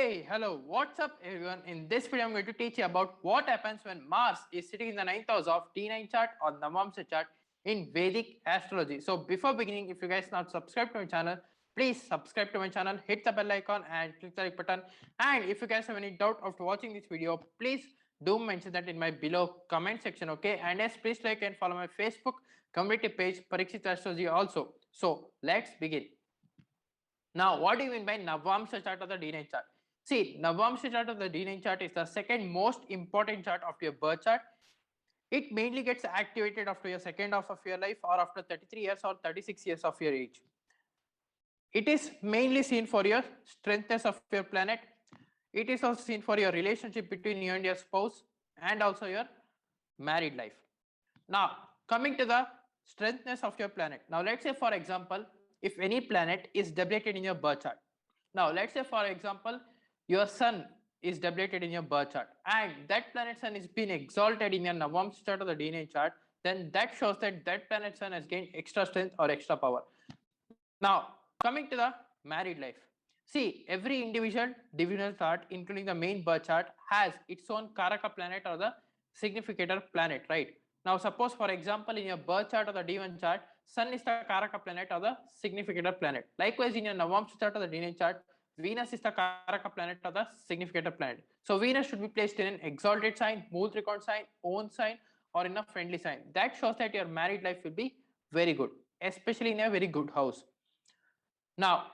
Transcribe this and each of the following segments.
Hey, hello, what's up everyone? In this video, I'm going to teach you about what happens when Mars is sitting in the ninth house of D9 chart or Navamsa chart in Vedic Astrology. So before beginning, if you guys not subscribed to my channel, please subscribe to my channel, hit the bell icon and click the like button. And if you guys have any doubt after watching this video, please do mention that in my below comment section, okay? And yes, please like and follow my Facebook community page, Parikshith Astrology also. So let's begin. Now, what do you mean by Navamsa chart of the D9 chart? See, Navamsa chart of the D9 chart is the second most important chart of your birth chart. It mainly gets activated after your second half of your life or after 33 years or 36 years of your age. It is mainly seen for your strengthness of your planet. It is also seen for your relationship between you and your spouse and also your married life. Now, coming to the strengthness of your planet. Now, let's say for example, if any planet is depleted in your birth chart. Now, let's say for example, your sun is depleted in your birth chart and that planet sun is being exalted in your Navamsa chart or the D9 chart, then that shows that that planet sun has gained extra strength or extra power. Now, coming to the married life. See, every individual divisional chart, including the main birth chart, has its own Karaka planet or the significator planet, right? Now, suppose for example, in your birth chart or the D1 chart, Sun is the Karaka planet or the significator planet. Likewise, in your Navamsa chart or the D9 chart, Venus is the Karaka planet or the significator planet. So, Venus should be placed in an exalted sign, Mool Trikon sign, own sign, or in a friendly sign. That shows that your married life will be very good, especially in a very good house. Now,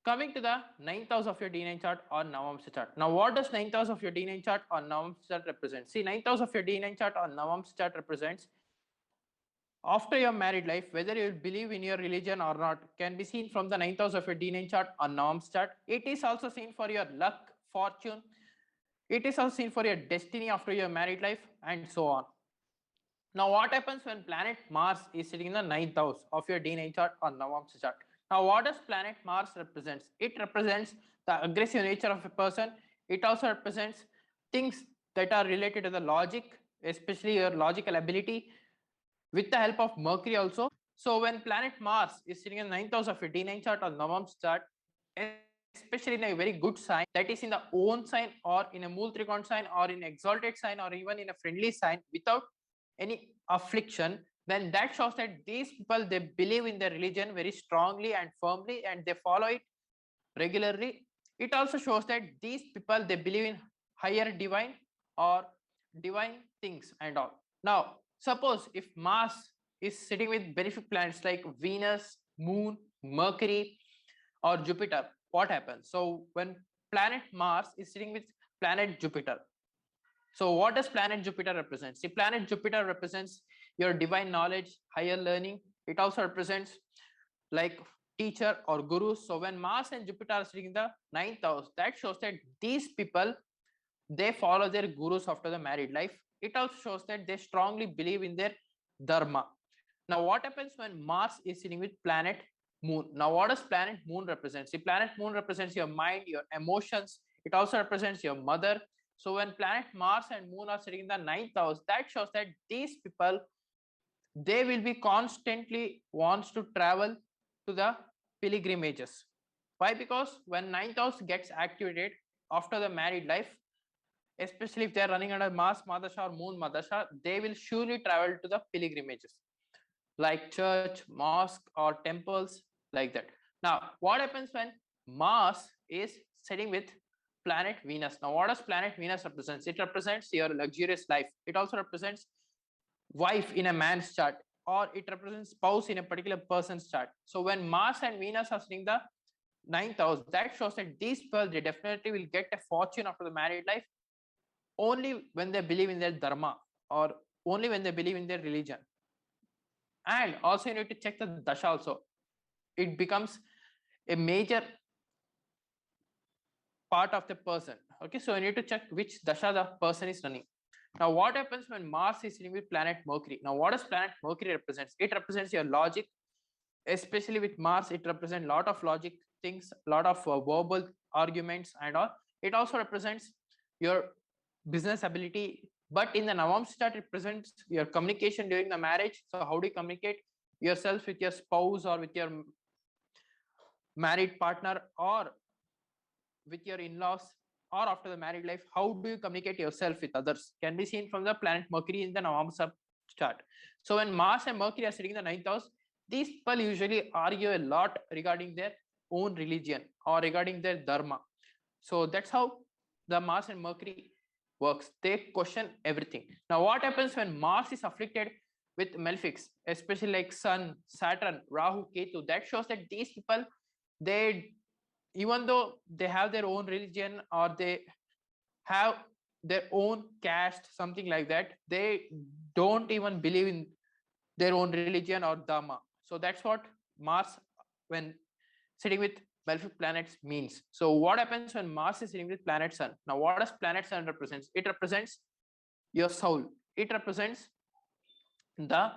coming to the ninth house of your D9 chart or Navamsa chart. Now, what does ninth house of your D9 chart or Navamsa chart represent? See, ninth house of your D9 chart or Navamsa chart represents after your married life, whether you believe in your religion or not, can be seen from the ninth house of your D9 chart or Navamsa chart. It is also seen for your luck, fortune. It is also seen for your destiny after your married life and so on. Now, what happens when planet Mars is sitting in the ninth house of your D9 chart or Navamsa chart? Now, what does planet Mars represents? It represents the aggressive nature of a person. It also represents things that are related to the logic, especially your logical ability, with the help of Mercury also. So, when planet Mars is sitting in the ninth house of your D9 chart or Navamsa chart, especially in a very good sign, that is in the own sign or in a Mool Trikon sign or in exalted sign or even in a friendly sign without any affliction, then that shows that these people, they believe in their religion very strongly and firmly and they follow it regularly. It also shows that these people, they believe in higher divine or divine things and all. Now, suppose if Mars is sitting with benefic planets like Venus, Moon, Mercury, or Jupiter, what happens? So when planet Mars is sitting with planet Jupiter, so what does planet Jupiter represent? See, planet Jupiter represents your divine knowledge, higher learning. It also represents like teacher or gurus. So when Mars and Jupiter are sitting in the ninth house, that shows that these people, they follow their gurus after the married life. It also shows that they strongly believe in their dharma. Now, what happens when Mars is sitting with planet Moon? Now, what does planet Moon represent? See, planet Moon represents your mind, your emotions. It also represents your mother. So when planet Mars and Moon are sitting in the ninth house, that shows that these people, they will be constantly wants to travel to the pilgrimages. Why? Because when ninth house gets activated after the married life, especially if they are running under Mars Madasha or Moon Madasha, they will surely travel to the pilgrimages like church, mosque, or temples like that. Now, what happens when Mars is sitting with planet Venus? Now, what does planet Venus represents? It represents your luxurious life. It also represents wife in a man's chart, or it represents spouse in a particular person's chart. So when Mars and Venus are sitting the ninth house, that shows that these people, they definitely will get a fortune after the married life only when they believe in their dharma or only when they believe in their religion. And also you need to check the dasha also. It becomes a major part of the person. Okay, so you need to check which dasha the person is running. Now, what happens when Mars is sitting with planet Mercury? Now, what does planet Mercury represents? It represents your logic, especially with Mars. It represents a lot of logic things, a lot of verbal arguments and all. It also represents your business ability. But in the Navamsa chart, it represents your communication during the marriage. So, how do you communicate yourself with your spouse or with your married partner or with your in-laws or after the married life, how do you communicate yourself with others? Can be seen from the planet Mercury in the Navamsa chart. So when Mars and Mercury are sitting in the ninth house, these people usually argue a lot regarding their own religion or regarding their dharma. So that's how the Mars and Mercury works. They question everything. Now, what happens when Mars is afflicted with malefics, especially like Sun, Saturn, Rahu, Ketu? That shows that these people, they, even though they have their own religion or they have their own caste, something like that, they don't even believe in their own religion or dharma. So that's what Mars, when sitting with malefic planets, means. So what happens when Mars is sitting with planet Sun? Now, what does planet Sun represents? It represents your soul. It represents the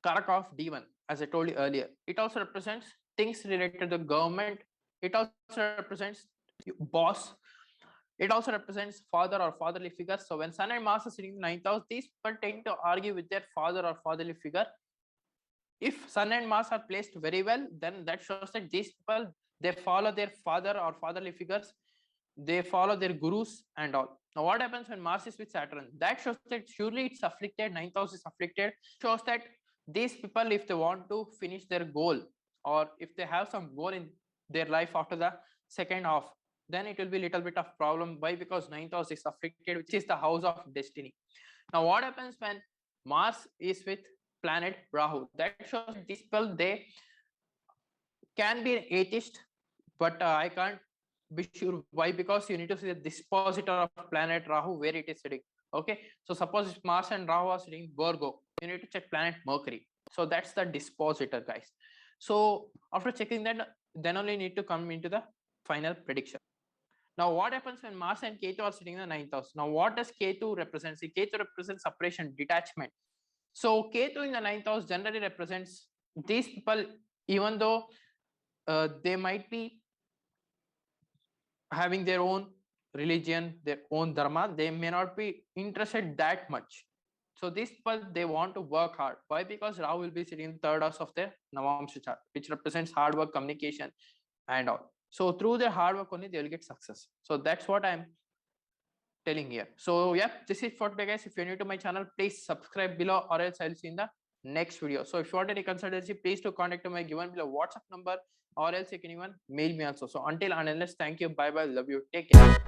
Karaka of D1, as I told you earlier. It also represents things related to the government. It also represents boss. It also represents father or fatherly figure. So when Sun and Mars are sitting in the ninth house, these people tend to argue with their father or fatherly figure. If Sun and Mars are placed very well, then that shows that these people, they follow their father or fatherly figures, they follow their gurus and all. Now, what happens when Mars is with Saturn? That shows that surely it's afflicted, ninth house is afflicted, shows that these people, if they want to finish their goal or if they have some goal in their life after the second half, then it will be a little bit of problem. Why? Because ninth house is afflicted, which is the house of destiny. Now, what happens when Mars is with planet Rahu? That shows these people, they can be an atheist, but I can't be sure why, because you need to see the dispositor of planet Rahu, where it is sitting. Okay, so suppose if Mars and Rahu are sitting Virgo, you need to check planet Mercury. So that's the dispositor, guys. So after checking that, then only need to come into the final prediction. Now, what happens when Mars and Ketu are sitting in the ninth house? Now, what does Ketu represent? See, Ketu represents separation, detachment. So Ketu in the ninth house generally represents these people, even though they might be having their own religion, their own dharma, they may not be interested that much. So these people, they want to work hard. Why? Because Rahu will be sitting in third house of their Navamsa chart, which represents hard work, communication, and all. So through their hard work only, they will get success. So that's what I'm telling here. So yeah, this is for today, guys. If you're new to my channel, please subscribe below, or else I'll see in the next video. So if you want any consultancy, please do contact my given below WhatsApp number, or else you can even mail me also. So until and unless, thank you, bye bye, love you, take care.